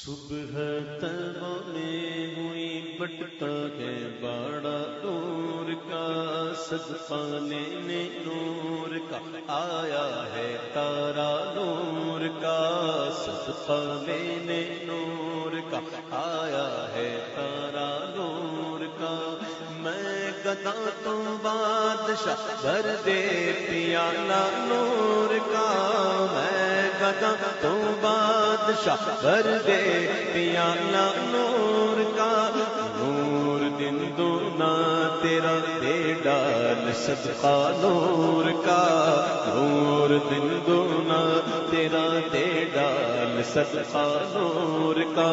صبح طلبہ میں ہوئی بٹتا ہے باڑا نور کا، صدقہ لینے نور کا آیا ہے تارا نور کا، صدقہ لینے نور کا آیا ہے تارا نور کا۔ میں گدا تو بادشاہ بھر دے پیالہ نور کا، میں گدا تو بادشاہ بھر دے پیالہ نور کا۔ نور دن دونا تیرا دے ڈال صدقہ نور کا، نور دن دونا تیرا دے ڈال صدقہ نور کا۔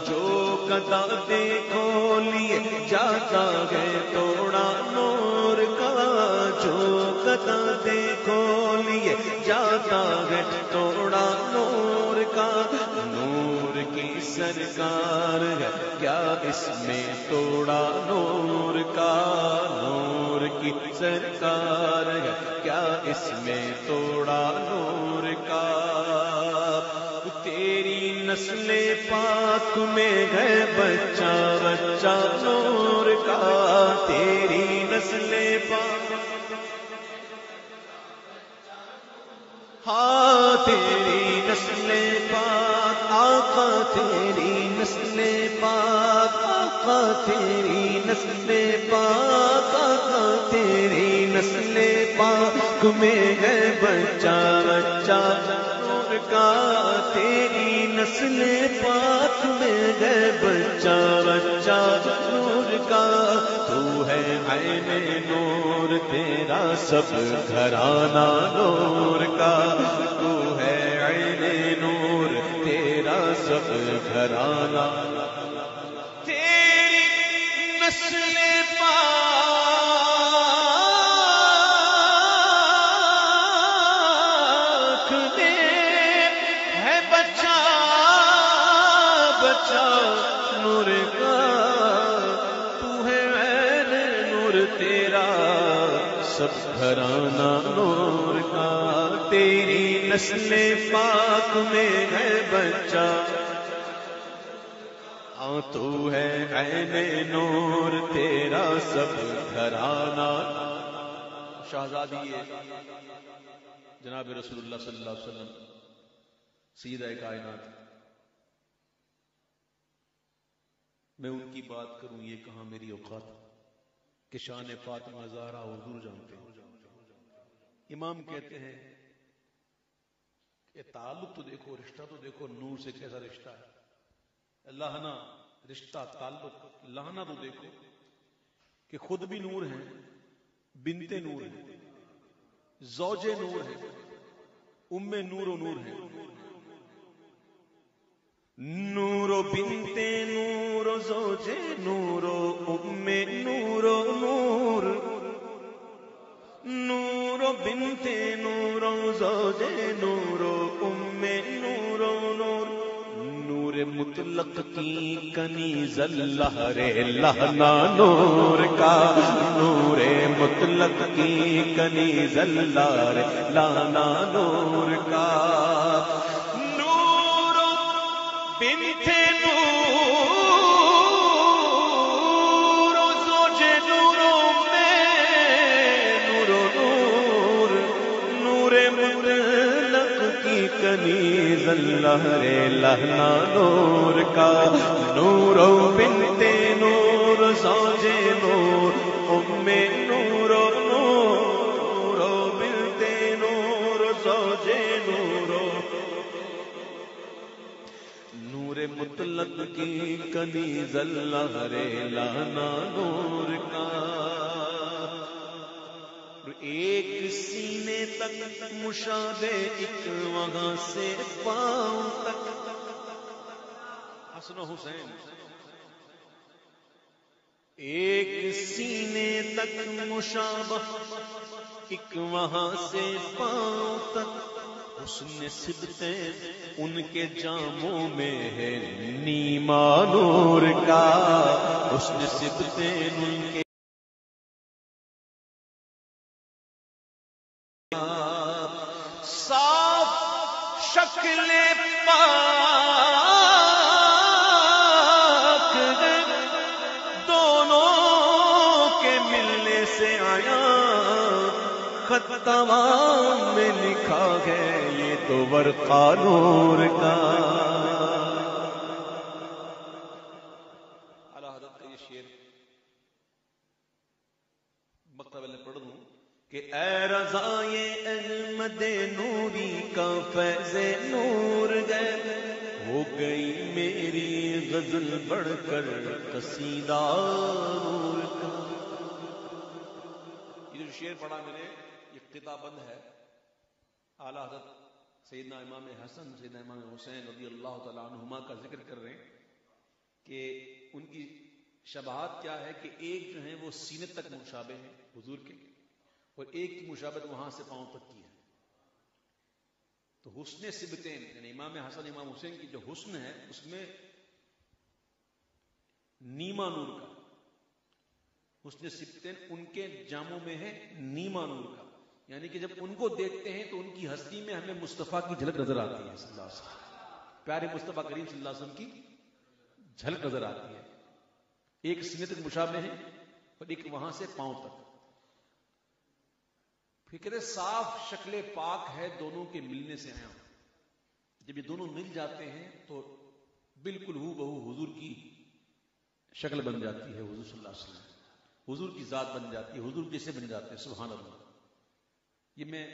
جو گدا دیکھو لیے جاتا ہے توڑا نور کا، جو گدا دیکھو لیے جاتا ہے توڑا نور کا۔ نور کی سرکار ہے کیا اس میں توڑا نور کا، نور کی سرکار ہے کیا اس میں توڑا نور کا۔ تیری نسل پاک میں ہے بچہ بچہ نور کا، تیری نسل پاک، ہاں تیری نسل پاک آقا، تیری نسل پاک آقا، تیری نسل پاک آقا، تیری نسل پاک میں ہے بچہ بچہ نور کا، تیری نسل پاک میں ہے بچہ بچہ نور کا۔ تو ہے عین نور تیرا سب گھرانہ نور کا، تو ہے عین نور تیرا سب گھرانہ، تیری نسل پاک ہے بچہ بچہ نور کا، تو ہے عین نور تیرا سب گھرانہ نور کا۔ تیری نسل پاک میں ہے بچہ، ہاں تو ہے عین نور تیرا سب گھرانہ۔ شہزادی جناب رسول اللہ صلی اللہ علیہ وسلم سیدہ کائنات، میں ان کی بات کروں یہ کہاں میری اوقات کہ شان فاطمہ زہرا حضور جانتے ہیں۔ امام کہتے ہیں کہ تعلق تو دیکھو، رشتہ تو دیکھو، نور سے کیسا رشتہ ہے، لاہنا رشتہ تعلق، لاہنا تو دیکھو کہ خود بھی نور ہیں، بنت نور ہیں، زوج نور ہیں، ام نور و نور ہیں، نور و بنت نور و زوج نور و ام نور و نور، نور و بنت نور و زوج نور و ام نور و نور، نور مطلق کی کنیز اللہ رے لہنا نور کا، نور مطلق کی کنیز اللہ رے لہنا نور کا۔ نور بنت نور زوج نور میں نور نور، نور مطلق کی کنیز اللہ رے لہنا نور کا۔ نور بنت نور زوج نور ام نور نور، بنت نور زوج نور، نور مطلق کی کنیز اللہ رے لہنا نور کا۔ ایک سینے تک مشابہ، ایک وہاں سے پاؤں تک، حسن و حسین، ایک سینے تک مشابہ، ایک وہاں سے پاؤں تک، حسن صبتیں ان کے جاموں میں ہے نیما نور کا، حسن صبتیں ان کے صاف شکل پاک خط تمام میں لکھا ہے یہ تو ورقہ نور کا. اعلیٰ حضرت کا یہ شعر مکتب میں پڑھ دوں کہ اے رضائے احمد نوری کا فیض نور گئے ہو گئی میری غزل بڑھ کر قصیدہ نور کا. یہ جو شعر پڑھا میں نے یہ کتاب بند ہے. اعلیٰ حضرت سیدنا امام حسن سیدنا امام حسین رضی اللہ تعالیٰ عنہما کا ذکر کر رہے ہیں کہ ان کی شباہت کیا ہے کہ ایک جو ہیں وہ سینے تک مشابہ ہیں حضور کے اور ایک کی مشابہت وہاں سے پاؤں تک کی ہے. تو حسن سبتین یعنی امام حسن امام حسین کی جو حسن ہے اس میں نیما نور کا حسن سبتین ان کے جاموں میں ہے نیما نور کا یعنی کہ جب ان کو دیکھتے ہیں تو ان کی ہستی میں ہمیں مصطفیٰ کی جھلک نظر آتی ہے صلی اللہ علیہ وسلم. پیارے مصطفیٰ کریم صلی اللہ علیہ وسلم کی جھلک نظر آتی ہے. ایک سینے تک مشابہ ہے اور ایک وہاں سے پاؤں تک. فکر صاف شکل پاک ہے دونوں کے ملنے سے آیا. جب یہ دونوں مل جاتے ہیں تو بالکل ہو بہو حضور کی شکل بن جاتی ہے. حضور صلی اللہ علیہ وسلم حضور کی ذات بن جاتی ہے. حضور جیسے بن جاتے ہیں. سبحان اللہ. یہ میں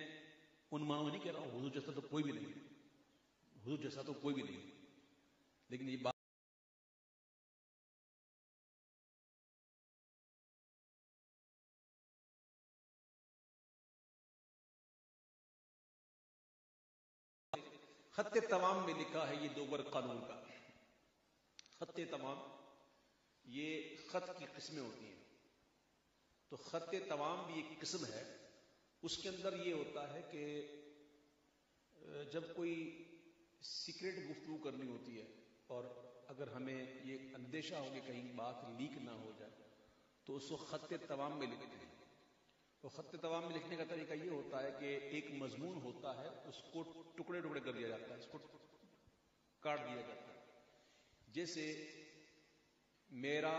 ان معنوں میں نہیں کہہ رہا ہوں حضور جیسا تو کوئی بھی نہیں. حضور جیسا تو کوئی بھی نہیں. لیکن یہ بات خط تمام میں لکھا ہے یہ دو ورقہ نور کا. خط تمام یہ خط کی قسمیں ہوتی ہیں. تو خط تمام بھی ایک قسم ہے. اس کے اندر یہ ہوتا ہے کہ جب کوئی سیکرٹ گفتگو کرنی ہوتی ہے اور اگر ہمیں یہ اندیشہ ہو کہ کہیں بات لیک نہ ہو جائے تو اس کو خط تمام میں لکھتے ہیں. تو خط تمام میں لکھنے کا طریقہ یہ ہوتا ہے کہ ایک مضمون ہوتا ہے اس کو ٹکڑے ٹکڑے کر دیا جاتا ہے. اس کو کاٹ دیا جاتا ہے. جیسے میرا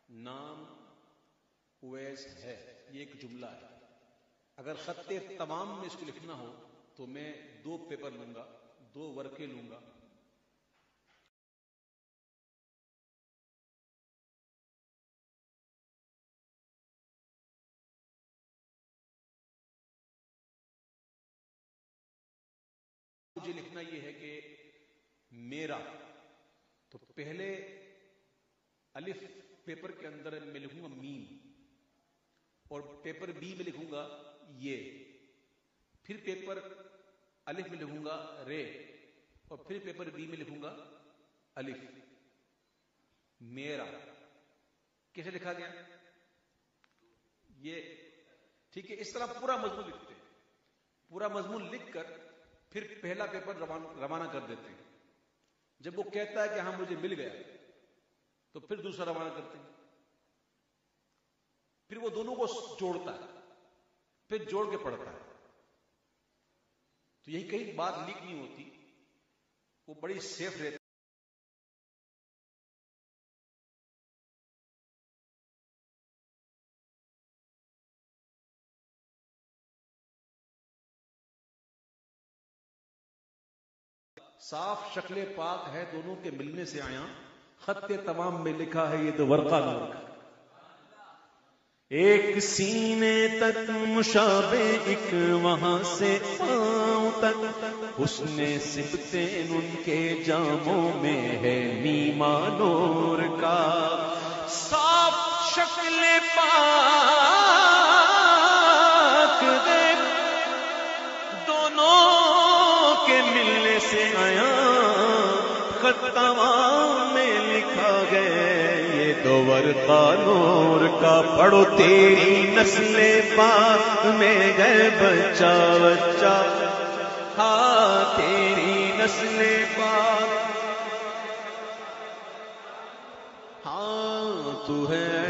نام اویس ہے یہ ایک جملہ ہے. اگر خط تمام میں اس کو لکھنا ہو تو میں 2 پیپر لوں گا 2 ورقے لوں گا. مجھے لکھنا یہ ہے کہ میرا تو پہلے الف پیپر کے اندر میں لکھوں گا میم اور پیپر بی میں لکھوں گا یہ. پھر پیپر الف میں لکھوں گا رے اور پھر پیپر بی میں لکھوں گا الف. میرا کیسے لکھا گیا یہ ٹھیک ہے. اس طرح پورا مضمون لکھتے ہیں. پورا مضمون لکھ کر پھر پہلا پیپر روانہ کر دیتے ہیں. جب وہ کہتا ہے کہ ہاں مجھے مل گیا تو پھر دوسرا روانہ کرتے ہیں. پھر وہ دونوں کو جوڑتا ہے پھر جوڑ کے پڑھتا ہے. تو یہی کہیں بات لیک نہیں ہوتی. وہ بڑی سیف رہتی. صاف شکل پاک ہے دونوں کے ملنے سے آیا. خط تمام میں لکھا ہے یہ تو ورقہ نور کا. ایک سینے تک مشابہ ایک وہاں سے پاؤں تک حسن سبتین ان کے جاموں میں ہے نیما نور کا. صاف شکل پاک ہے دونوں کے ملنے سے آیا. خط تمام میں لکھا گیا یہ دو ورقہ نور کا. پڑھو تیری نسل پاک میں گئے بچہ بچہ. ہاں تیری نسل پاک ہاں تو ہے